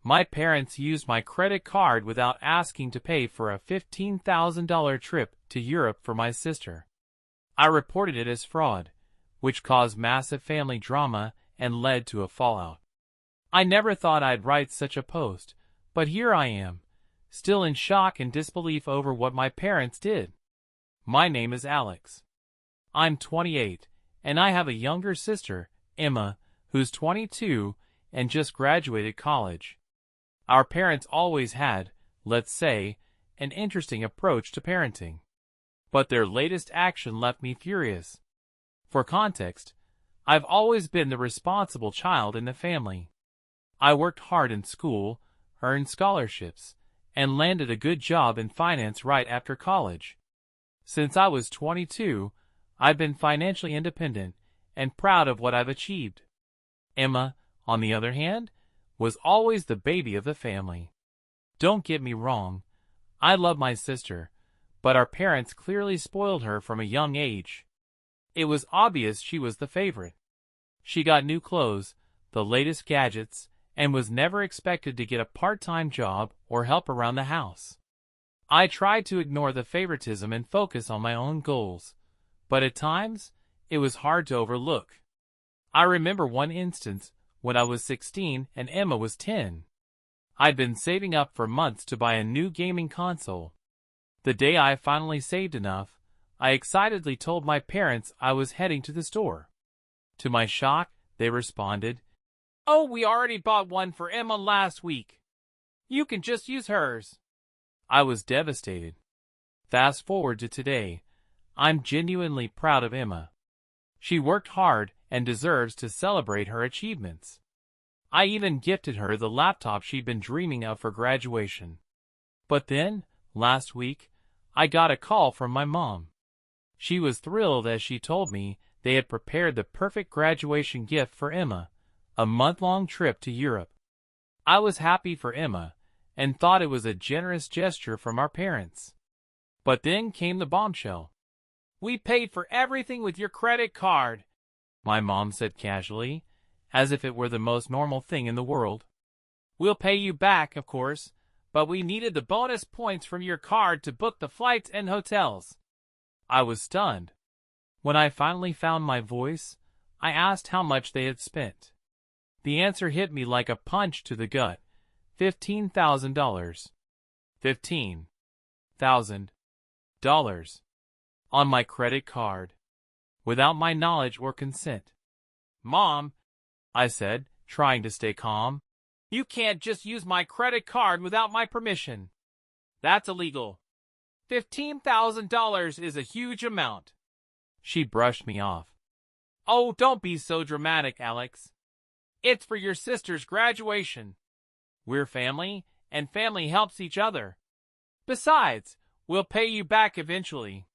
My parents used my credit card without asking to pay for a $15,000 trip to Europe for my sister. I reported it as fraud, which caused massive family drama and led to a fallout. I never thought I'd write such a post, but here I am, still in shock and disbelief over what my parents did. My name is Alex. I'm 28, and I have a younger sister, Emma, who's 22 and just graduated college. Our parents always had, let's say, an interesting approach to parenting. But their latest action left me furious. For context, I've always been the responsible child in the family. I worked hard in school, earned scholarships, and landed a good job in finance right after college. Since I was 22, I've been financially independent and proud of what I've achieved. Emma, on the other hand, was always the baby of the family. Don't get me wrong, I love my sister, but our parents clearly spoiled her from a young age. It was obvious she was the favorite. She got new clothes, the latest gadgets, and was never expected to get a part-time job or help around the house. I tried to ignore the favoritism and focus on my own goals, but at times, it was hard to overlook. I remember one instance when I was 16 and Emma was 10. I'd been saving up for months to buy a new gaming console. The day I finally saved enough, I excitedly told my parents I was heading to the store. To my shock, they responded, "Oh, we already bought one for Emma last week. You can just use hers." I was devastated. Fast forward to today, I'm genuinely proud of Emma. She worked hard and deserves to celebrate her achievements. I even gifted her the laptop she'd been dreaming of for graduation. But then, last week, I got a call from my mom. She was thrilled as she told me they had prepared the perfect graduation gift for Emma, a month-long trip to Europe. I was happy for Emma and thought it was a generous gesture from our parents. But then came the bombshell. "We paid for everything with your credit card," my mom said casually, as if it were the most normal thing in the world. "We'll pay you back, of course, but we needed the bonus points from your card to book the flights and hotels." I was stunned. When I finally found my voice, I asked how much they had spent. The answer hit me like a punch to the gut. $15,000. $15,000. On my credit card. Without my knowledge or consent. "Mom," I said, trying to stay calm, "you can't just use my credit card without my permission. That's illegal. $15,000 is a huge amount." She brushed me off. "Oh, don't be so dramatic, Alex. It's for your sister's graduation. We're family, and family helps each other. Besides, we'll pay you back eventually."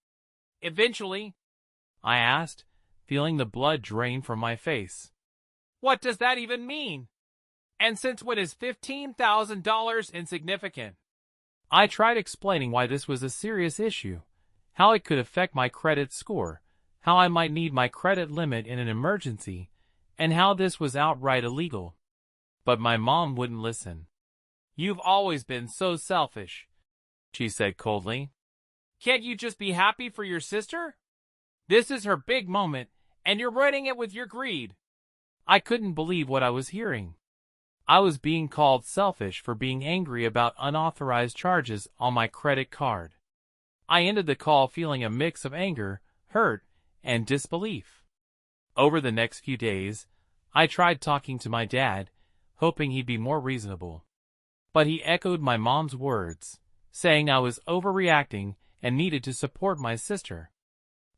"Eventually?" I asked, feeling the blood drain from my face. "What does that even mean? And since when is $15,000 insignificant?" I tried explaining why this was a serious issue, how it could affect my credit score, how I might need my credit limit in an emergency, and how this was outright illegal. But my mom wouldn't listen. "You've always been so selfish," she said coldly. "Can't you just be happy for your sister? This is her big moment, and you're ruining it with your greed." I couldn't believe what I was hearing. I was being called selfish for being angry about unauthorized charges on my credit card. I ended the call feeling a mix of anger, hurt, and disbelief. Over the next few days, I tried talking to my dad, hoping he'd be more reasonable. But he echoed my mom's words, saying I was overreacting and needed to support my sister.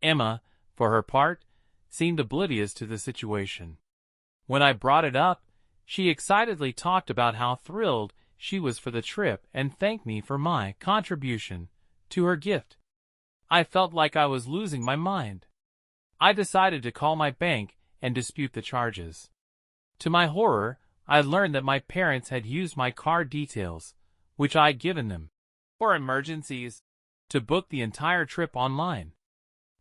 Emma, for her part, seemed oblivious to the situation. When I brought it up, she excitedly talked about how thrilled she was for the trip and thanked me for my contribution to her gift. I felt like I was losing my mind. I decided to call my bank and dispute the charges. To my horror, I learned that my parents had used my card details, which I had given them, for emergencies, to book the entire trip online.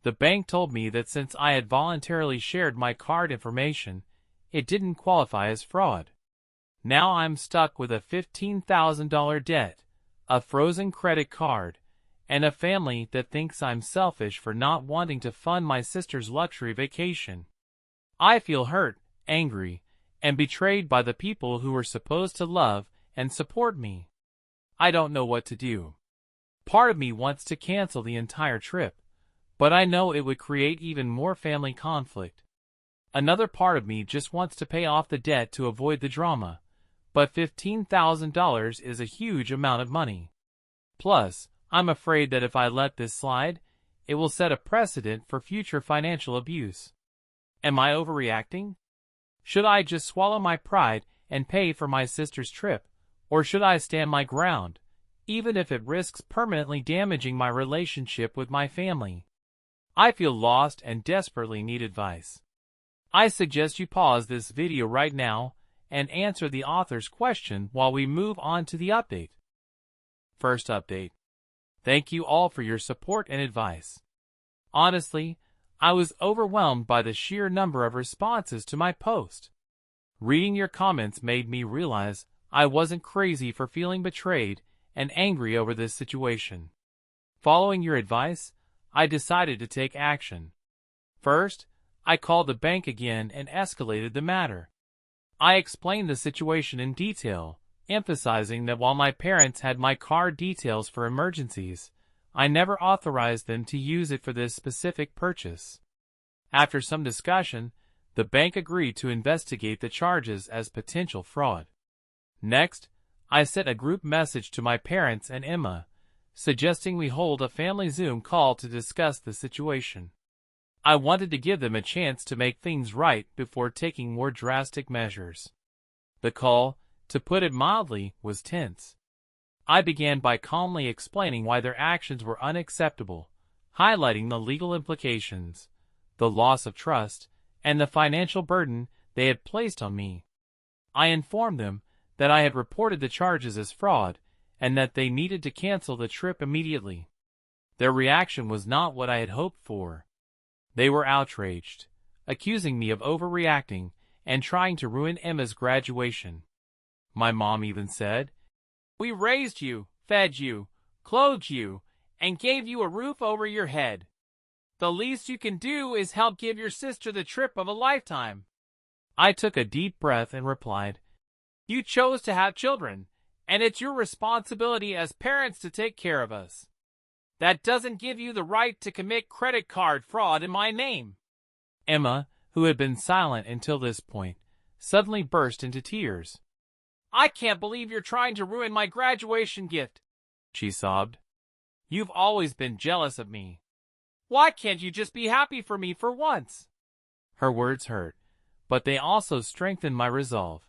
The bank told me that since I had voluntarily shared my card information, it didn't qualify as fraud. Now I'm stuck with a $15,000 debt, a frozen credit card, and a family that thinks I'm selfish for not wanting to fund my sister's luxury vacation. I feel hurt, angry, and betrayed by the people who were supposed to love and support me. I don't know what to do. Part of me wants to cancel the entire trip, but I know it would create even more family conflict. Another part of me just wants to pay off the debt to avoid the drama, but $15,000 is a huge amount of money. Plus, I'm afraid that if I let this slide, it will set a precedent for future financial abuse. Am I overreacting? Should I just swallow my pride and pay for my sister's trip, or should I stand my ground, even if it risks permanently damaging my relationship with my family? I feel lost and desperately need advice. I suggest you pause this video right now and answer the author's question while we move on to the update. First update. Thank you all for your support and advice. Honestly, I was overwhelmed by the sheer number of responses to my post. Reading your comments made me realize I wasn't crazy for feeling betrayed and angry over this situation. Following your advice, I decided to take action. First, I called the bank again and escalated the matter. I explained the situation in detail, emphasizing that while my parents had my card details for emergencies, I never authorized them to use it for this specific purchase. After some discussion, the bank agreed to investigate the charges as potential fraud. Next, I sent a group message to my parents and Emma, suggesting we hold a family Zoom call to discuss the situation. I wanted to give them a chance to make things right before taking more drastic measures. The call, to put it mildly, was tense. I began by calmly explaining why their actions were unacceptable, highlighting the legal implications, the loss of trust, and the financial burden they had placed on me. I informed them that I had reported the charges as fraud and that they needed to cancel the trip immediately. Their reaction was not what I had hoped for. They were outraged, accusing me of overreacting and trying to ruin Emma's graduation. My mom even said, "We raised you, fed you, clothed you, and gave you a roof over your head. The least you can do is help give your sister the trip of a lifetime." I took a deep breath and replied, "You chose to have children, and it's your responsibility as parents to take care of us. That doesn't give you the right to commit credit card fraud in my name." Emma, who had been silent until this point, suddenly burst into tears. "I can't believe you're trying to ruin my graduation gift," she sobbed. "You've always been jealous of me. Why can't you just be happy for me for once?" Her words hurt, but they also strengthened my resolve.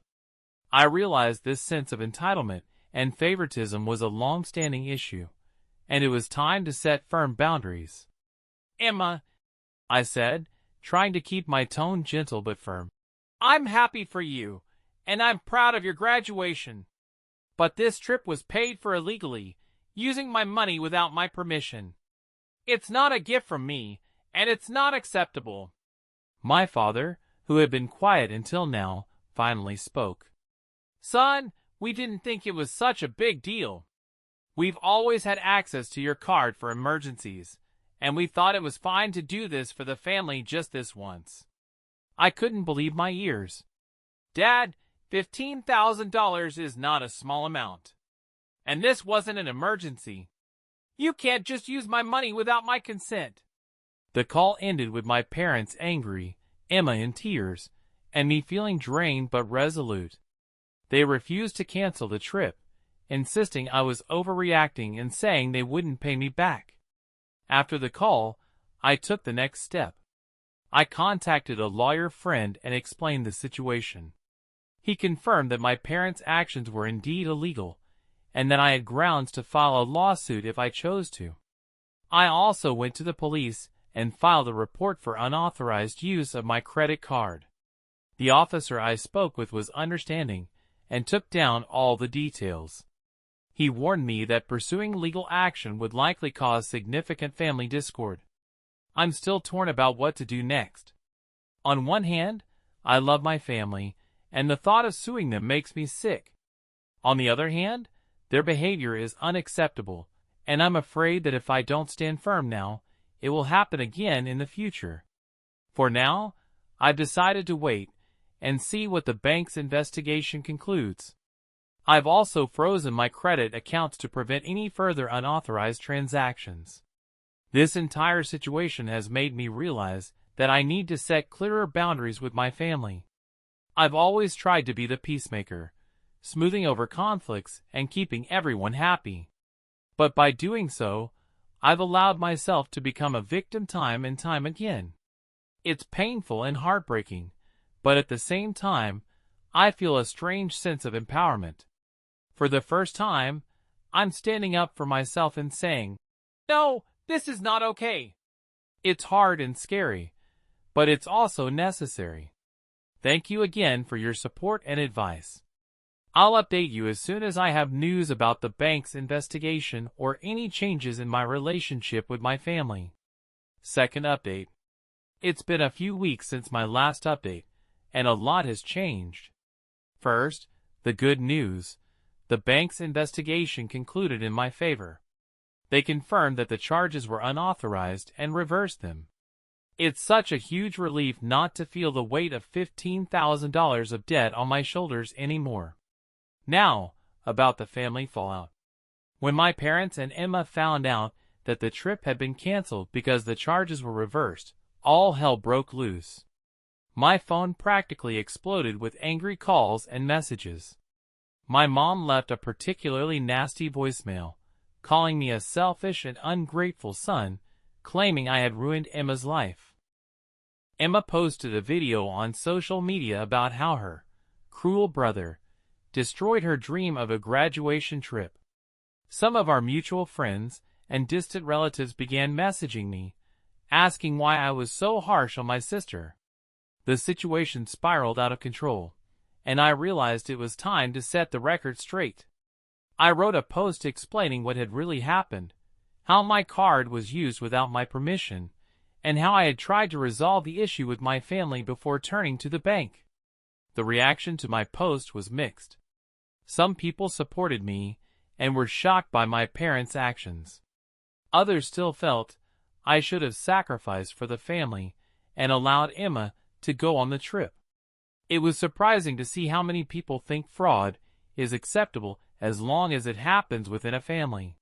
I realized this sense of entitlement and favoritism was a long-standing issue, and it was time to set firm boundaries. "Emma," I said, trying to keep my tone gentle but firm, "I'm happy for you, and I'm proud of your graduation. But this trip was paid for illegally, using my money without my permission. It's not a gift from me, and it's not acceptable." My father, who had been quiet until now, finally spoke. "Son, we didn't think it was such a big deal. We've always had access to your card for emergencies, and we thought it was fine to do this for the family just this once." I couldn't believe my ears. "Dad, $15,000 is not a small amount. And this wasn't an emergency. You can't just use my money without my consent." The call ended with my parents angry, Emma in tears, and me feeling drained but resolute. They refused to cancel the trip, insisting I was overreacting and saying they wouldn't pay me back. After the call, I took the next step. I contacted a lawyer friend and explained the situation. He confirmed that my parents' actions were indeed illegal, and that I had grounds to file a lawsuit if I chose to. I also went to the police and filed a report for unauthorized use of my credit card. The officer I spoke with was understanding and took down all the details. He warned me that pursuing legal action would likely cause significant family discord. I'm still torn about what to do next. On one hand, I love my family, and the thought of suing them makes me sick. On the other hand, their behavior is unacceptable, and I'm afraid that if I don't stand firm now, it will happen again in the future. For now, I've decided to wait and see what the bank's investigation concludes. I've also frozen my credit accounts to prevent any further unauthorized transactions. This entire situation has made me realize that I need to set clearer boundaries with my family. I've always tried to be the peacemaker, smoothing over conflicts and keeping everyone happy. But by doing so, I've allowed myself to become a victim time and time again. It's painful and heartbreaking, but at the same time, I feel a strange sense of empowerment. For the first time, I'm standing up for myself and saying, "No, this is not okay." It's hard and scary, but it's also necessary. Thank you again for your support and advice. I'll update you as soon as I have news about the bank's investigation or any changes in my relationship with my family. Second update. It's been a few weeks since my last update, and a lot has changed. First, the good news. The bank's investigation concluded in my favor. They confirmed that the charges were unauthorized and reversed them. It's such a huge relief not to feel the weight of $15,000 of debt on my shoulders anymore. Now, about the family fallout. When my parents and Emma found out that the trip had been canceled because the charges were reversed, all hell broke loose. My phone practically exploded with angry calls and messages. My mom left a particularly nasty voicemail, calling me a selfish and ungrateful son, claiming I had ruined Emma's life. Emma posted a video on social media about how her cruel brother destroyed her dream of a graduation trip. Some of our mutual friends and distant relatives began messaging me, asking why I was so harsh on my sister. The situation spiraled out of control, and I realized it was time to set the record straight. I wrote a post explaining what had really happened, how my card was used without my permission, and how I had tried to resolve the issue with my family before turning to the bank. The reaction to my post was mixed. Some people supported me and were shocked by my parents' actions. Others still felt I should have sacrificed for the family and allowed Emma to go on the trip. It was surprising to see how many people think fraud is acceptable as long as it happens within a family.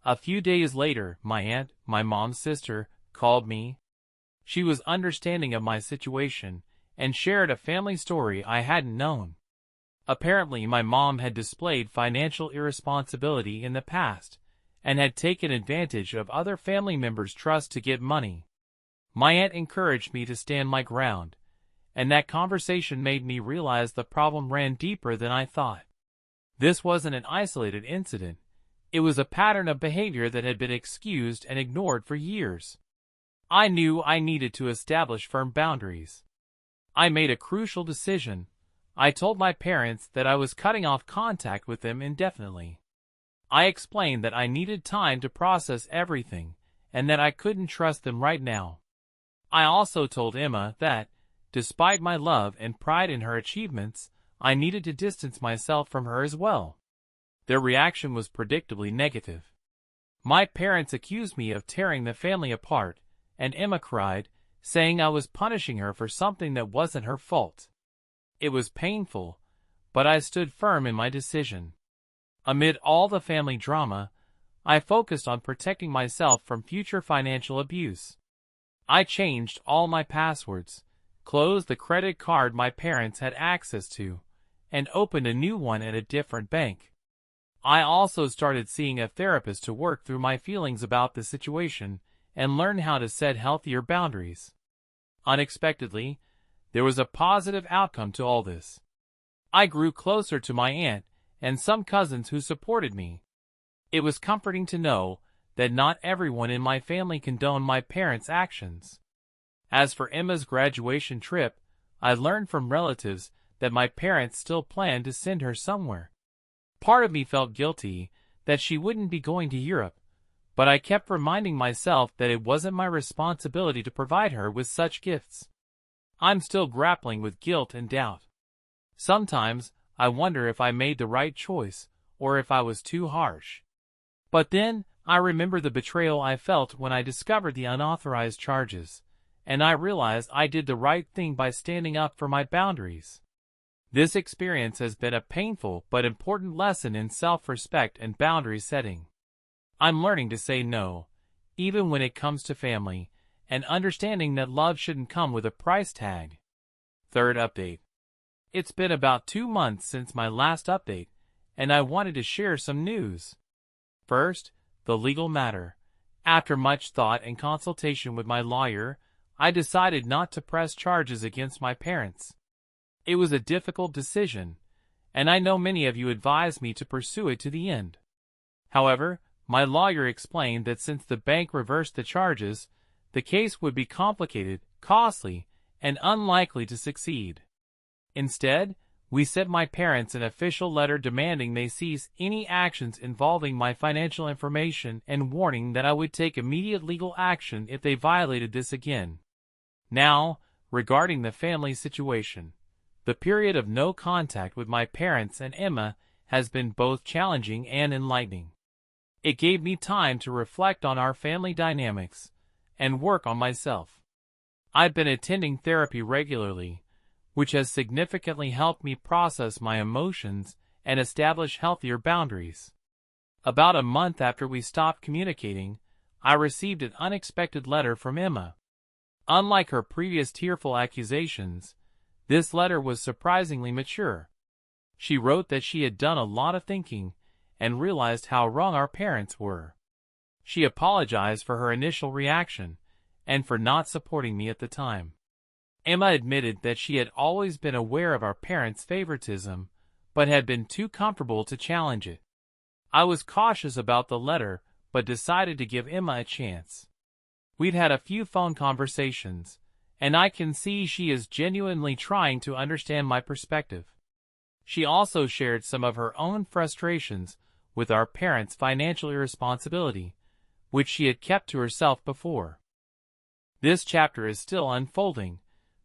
A few days later, my aunt, my mom's sister, called me. She was understanding of my situation and shared a family story I hadn't known. Apparently, my mom had displayed financial irresponsibility in the past and had taken advantage of other family members' trust to get money. My aunt encouraged me to stand my ground, and that conversation made me realize the problem ran deeper than I thought. This wasn't an isolated incident. It was a pattern of behavior that had been excused and ignored for years. I knew I needed to establish firm boundaries. I made a crucial decision. I told my parents that I was cutting off contact with them indefinitely. I explained that I needed time to process everything and that I couldn't trust them right now. I also told Emma that, despite my love and pride in her achievements, I needed to distance myself from her as well. Their reaction was predictably negative. My parents accused me of tearing the family apart, and Emma cried, saying I was punishing her for something that wasn't her fault. It was painful, but I stood firm in my decision. Amid all the family drama, I focused on protecting myself from future financial abuse. I changed all my passwords, closed the credit card my parents had access to, and opened a new one at a different bank. I also started seeing a therapist to work through my feelings about the situation and learn how to set healthier boundaries. Unexpectedly, there was a positive outcome to all this. I grew closer to my aunt and some cousins who supported me. It was comforting to know that not everyone in my family condoned my parents' actions. As for Emma's graduation trip, I learned from relatives that my parents still planned to send her somewhere. Part of me felt guilty that she wouldn't be going to Europe, but I kept reminding myself that it wasn't my responsibility to provide her with such gifts. I'm still grappling with guilt and doubt. Sometimes, I wonder if I made the right choice, or if I was too harsh. But then, I remember the betrayal I felt when I discovered the unauthorized charges, and I realized I did the right thing by standing up for my boundaries. This experience has been a painful but important lesson in self-respect and boundary setting. I'm learning to say no, even when it comes to family, and understanding that love shouldn't come with a price tag. Third update. It's been about 2 months since my last update, and I wanted to share some news. First, the legal matter. After much thought and consultation with my lawyer, I decided not to press charges against my parents. It was a difficult decision, and I know many of you advised me to pursue it to the end. However, my lawyer explained that since the bank reversed the charges, the case would be complicated, costly, and unlikely to succeed. Instead, we sent my parents an official letter demanding they cease any actions involving my financial information and warning that I would take immediate legal action if they violated this again. Now, regarding the family situation. The period of no contact with my parents and Emma has been both challenging and enlightening. It gave me time to reflect on our family dynamics and work on myself. I've been attending therapy regularly, which has significantly helped me process my emotions and establish healthier boundaries. About a month after we stopped communicating, I received an unexpected letter from Emma. Unlike her previous tearful accusations, this letter was surprisingly mature. She wrote that she had done a lot of thinking and realized how wrong our parents were. She apologized for her initial reaction and for not supporting me at the time. Emma admitted that she had always been aware of our parents' favoritism, but had been too comfortable to challenge it. I was cautious about the letter, but decided to give Emma a chance. We'd had a few phone conversations, and I can see she is genuinely trying to understand my perspective. She also shared some of her own frustrations with our parents' financial irresponsibility, which she had kept to herself before. This chapter is still unfolding,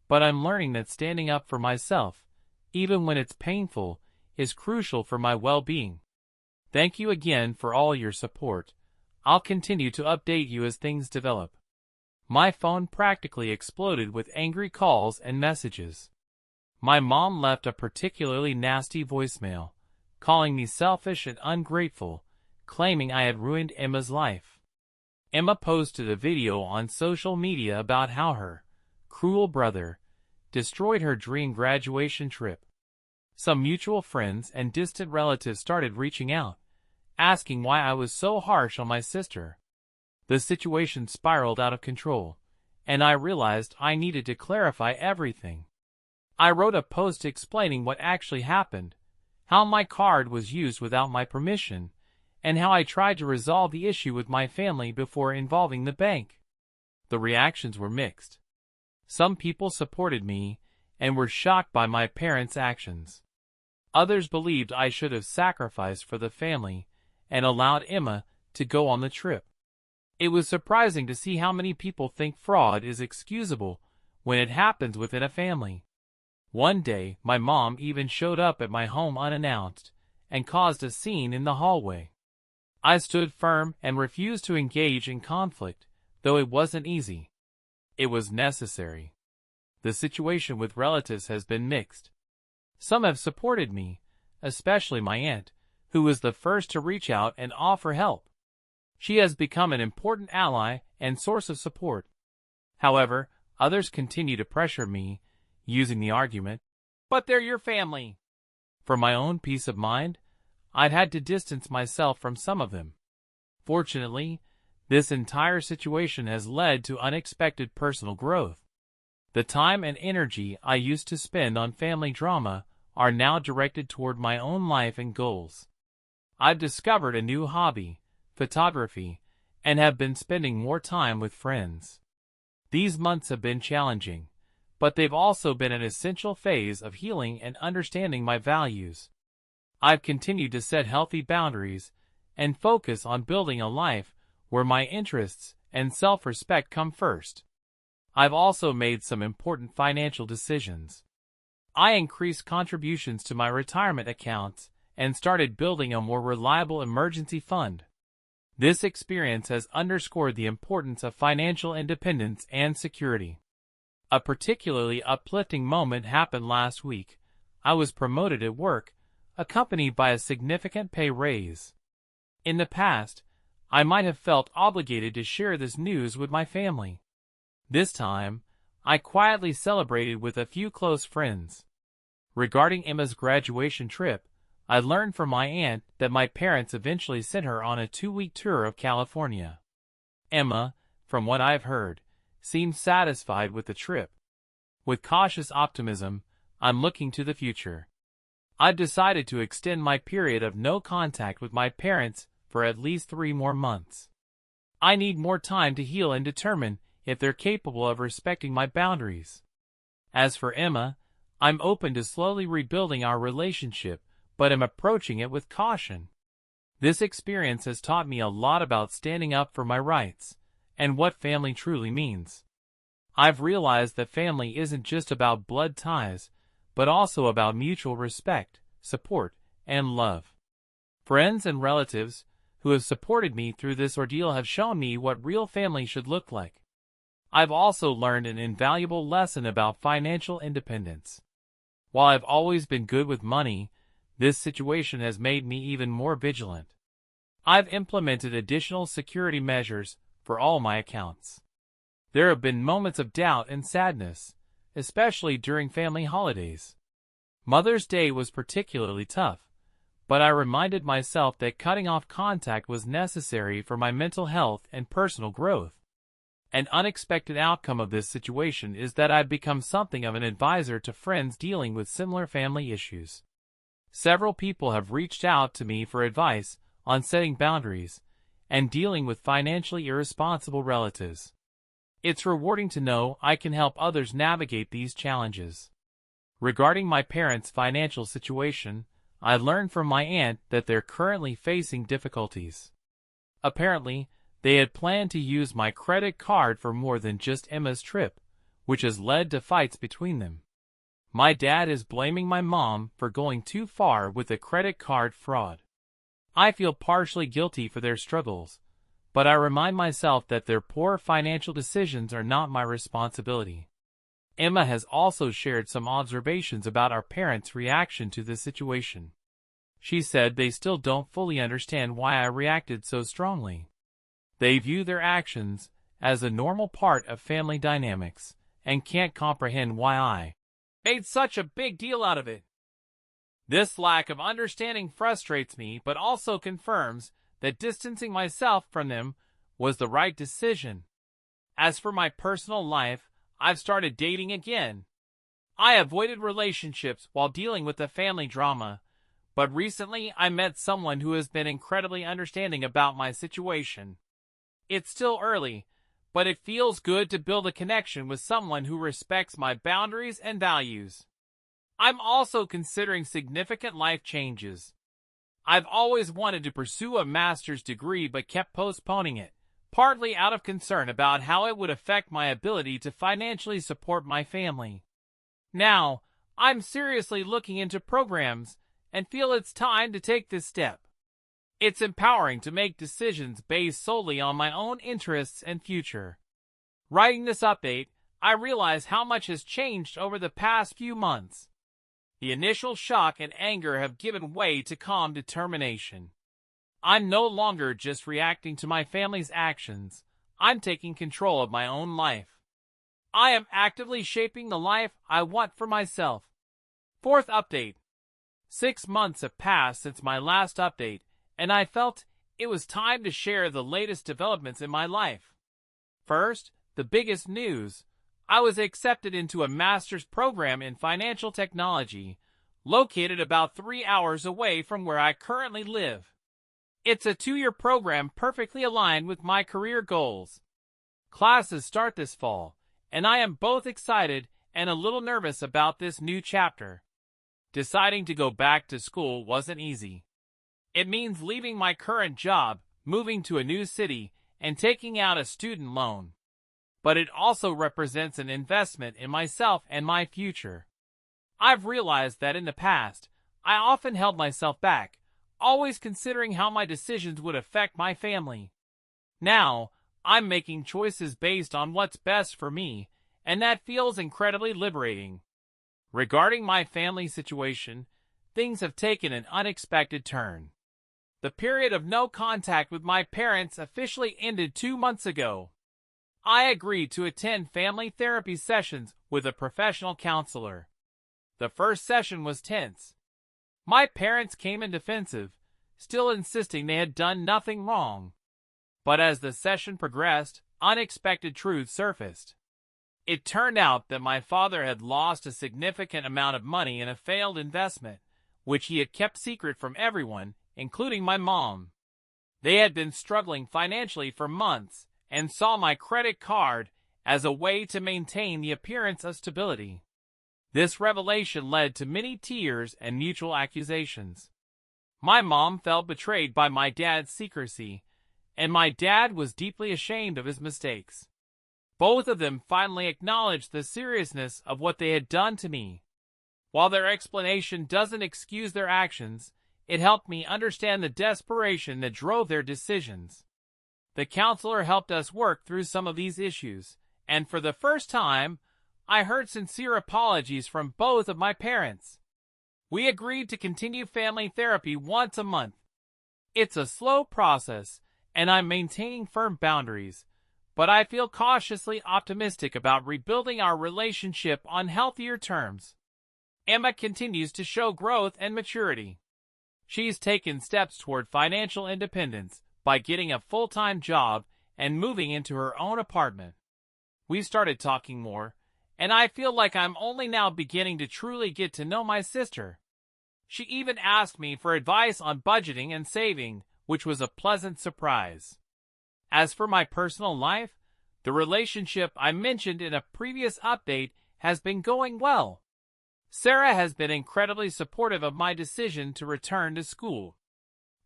but I'm learning that standing up for myself, even when it's painful, is crucial for my well-being. Thank you again for all your support. I'll continue to update you as things develop. My phone practically exploded with angry calls and messages. My mom left a particularly nasty voicemail, calling me selfish and ungrateful, claiming I had ruined Emma's life. Emma posted a video on social media about how her cruel brother destroyed her dream graduation trip. Some mutual friends and distant relatives started reaching out, asking why I was so harsh on my sister. The situation spiraled out of control, and I realized I needed to clarify everything. I wrote a post explaining what actually happened, how my card was used without my permission, and how I tried to resolve the issue with my family before involving the bank. The reactions were mixed. Some people supported me and were shocked by my parents' actions. Others believed I should have sacrificed for the family and allowed Emma to go on the trip. It was surprising to see how many people think fraud is excusable when it happens within a family. One day, my mom even showed up at my home unannounced and caused a scene in the hallway. I stood firm and refused to engage in conflict, though it wasn't easy. It was necessary. The situation with relatives has been mixed. Some have supported me, especially my aunt, who was the first to reach out and offer help. She has become an important ally and source of support. However, others continue to pressure me, using the argument, "But they're your family." For my own peace of mind, I'd had to distance myself from some of them. Fortunately, this entire situation has led to unexpected personal growth. The time and energy I used to spend on family drama are now directed toward my own life and goals. I've discovered a new hobby, photography, and have been spending more time with friends. These months have been challenging, but they've also been an essential phase of healing and understanding my values. I've continued to set healthy boundaries and focus on building a life where my interests and self-respect come first. I've also made some important financial decisions. I increased contributions to my retirement accounts and started building a more reliable emergency fund. This experience has underscored the importance of financial independence and security. A particularly uplifting moment happened last week. I was promoted at work, accompanied by a significant pay raise. In the past, I might have felt obligated to share this news with my family. This time, I quietly celebrated with a few close friends. Regarding Emma's graduation trip, I learned from my aunt that my parents eventually sent her on a 2-week tour of California. Emma, from what I've heard, seemed satisfied with the trip. With cautious optimism, I'm looking to the future. I've decided to extend my period of no contact with my parents for at least 3 more months. I need more time to heal and determine if they're capable of respecting my boundaries. As for Emma, I'm open to slowly rebuilding our relationship, but am approaching it with caution. This experience has taught me a lot about standing up for my rights and what family truly means. I've realized that family isn't just about blood ties, but also about mutual respect, support, and love. Friends and relatives who have supported me through this ordeal have shown me what real family should look like. I've also learned an invaluable lesson about financial independence. While I've always been good with money, this situation has made me even more vigilant. I've implemented additional security measures for all my accounts. There have been moments of doubt and sadness, especially during family holidays. Mother's Day was particularly tough, but I reminded myself that cutting off contact was necessary for my mental health and personal growth. An unexpected outcome of this situation is that I've become something of an advisor to friends dealing with similar family issues. Several people have reached out to me for advice on setting boundaries and dealing with financially irresponsible relatives. It's rewarding to know I can help others navigate these challenges. Regarding my parents' financial situation, I learned from my aunt that they're currently facing difficulties. Apparently, they had planned to use my credit card for more than just Emma's trip, which has led to fights between them. My dad is blaming my mom for going too far with the credit card fraud. I feel partially guilty for their struggles, but I remind myself that their poor financial decisions are not my responsibility. Emma has also shared some observations about our parents' reaction to this situation. She said they still don't fully understand why I reacted so strongly. They view their actions as a normal part of family dynamics and can't comprehend why I made such a big deal out of it. This lack of understanding frustrates me, but also confirms that distancing myself from them was the right decision. As for my personal life, I've started dating again. I avoided relationships while dealing with the family drama, but recently I met someone who has been incredibly understanding about my situation. It's still early, but it feels good to build a connection with someone who respects my boundaries and values. I'm also considering significant life changes. I've always wanted to pursue a master's degree but kept postponing it, partly out of concern about how it would affect my ability to financially support my family. Now, I'm seriously looking into programs and feel it's time to take this step. It's empowering to make decisions based solely on my own interests and future. Writing this update, I realize how much has changed over the past few months. The initial shock and anger have given way to calm determination. I'm no longer just reacting to my family's actions. I'm taking control of my own life. I am actively shaping the life I want for myself. Fourth update. 6 months have passed since my last update, and I felt it was time to share the latest developments in my life. First, the biggest news. I was accepted into a master's program in financial technology, located about 3 hours away from where I currently live. It's a 2-year program perfectly aligned with my career goals. Classes start this fall, and I am both excited and a little nervous about this new chapter. Deciding to go back to school wasn't easy. It means leaving my current job, moving to a new city, and taking out a student loan. But it also represents an investment in myself and my future. I've realized that in the past, I often held myself back, always considering how my decisions would affect my family. Now, I'm making choices based on what's best for me, and that feels incredibly liberating. Regarding my family situation, things have taken an unexpected turn. The period of no contact with my parents officially ended 2 months ago. I agreed to attend family therapy sessions with a professional counselor. The first session was tense. My parents came in defensive, still insisting they had done nothing wrong. But as the session progressed, unexpected truths surfaced. It turned out that my father had lost a significant amount of money in a failed investment, which he had kept secret from everyone, including my mom. They had been struggling financially for months and saw my credit card as a way to maintain the appearance of stability. This revelation led to many tears and mutual accusations. My mom felt betrayed by my dad's secrecy, and my dad was deeply ashamed of his mistakes. Both of them finally acknowledged the seriousness of what they had done to me. While their explanation doesn't excuse their actions, it helped me understand the desperation that drove their decisions. The counselor helped us work through some of these issues, and for the first time, I heard sincere apologies from both of my parents. We agreed to continue family therapy once a month. It's a slow process, and I'm maintaining firm boundaries, but I feel cautiously optimistic about rebuilding our relationship on healthier terms. Emma continues to show growth and maturity. She's taken steps toward financial independence by getting a full-time job and moving into her own apartment. We've started talking more, and I feel like I'm only now beginning to truly get to know my sister. She even asked me for advice on budgeting and saving, which was a pleasant surprise. As for my personal life, the relationship I mentioned in a previous update has been going well. Sarah has been incredibly supportive of my decision to return to school.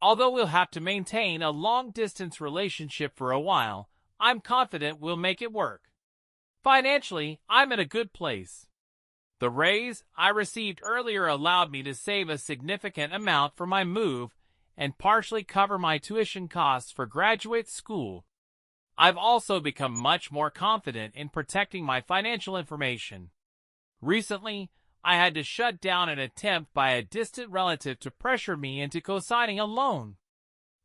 Although we'll have to maintain a long-distance relationship for a while, I'm confident we'll make it work. Financially, I'm in a good place. The raise I received earlier allowed me to save a significant amount for my move and partially cover my tuition costs for graduate school. I've also become much more confident in protecting my financial information. Recently, I had to shut down an attempt by a distant relative to pressure me into co-signing a loan.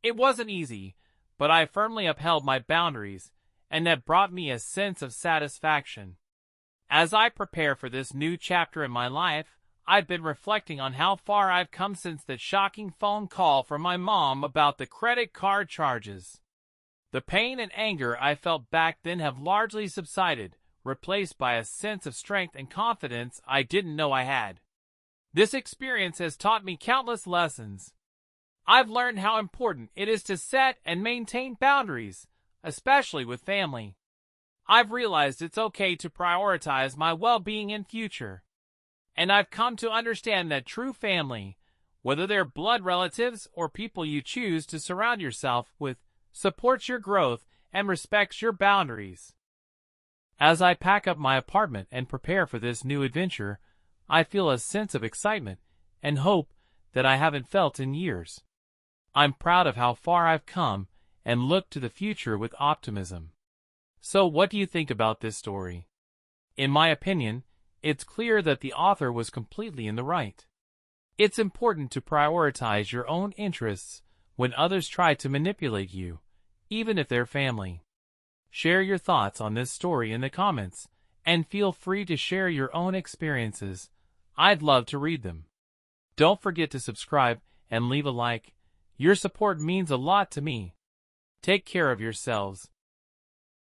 It wasn't easy, but I firmly upheld my boundaries, and that brought me a sense of satisfaction. As I prepare for this new chapter in my life, I've been reflecting on how far I've come since that shocking phone call from my mom about the credit card charges. The pain and anger I felt back then have largely subsided, replaced by a sense of strength and confidence I didn't know I had. This experience has taught me countless lessons. I've learned how important it is to set and maintain boundaries, especially with family. I've realized it's okay to prioritize my well-being and future. And I've come to understand that true family, whether they're blood relatives or people you choose to surround yourself with, supports your growth and respects your boundaries. As I pack up my apartment and prepare for this new adventure, I feel a sense of excitement and hope that I haven't felt in years. I'm proud of how far I've come and look to the future with optimism. So what do you think about this story? In my opinion, it's clear that the author was completely in the right. It's important to prioritize your own interests when others try to manipulate you, even if they're family. Share your thoughts on this story in the comments, and feel free to share your own experiences. I'd love to read them. Don't forget to subscribe and leave a like. Your support means a lot to me. Take care of yourselves,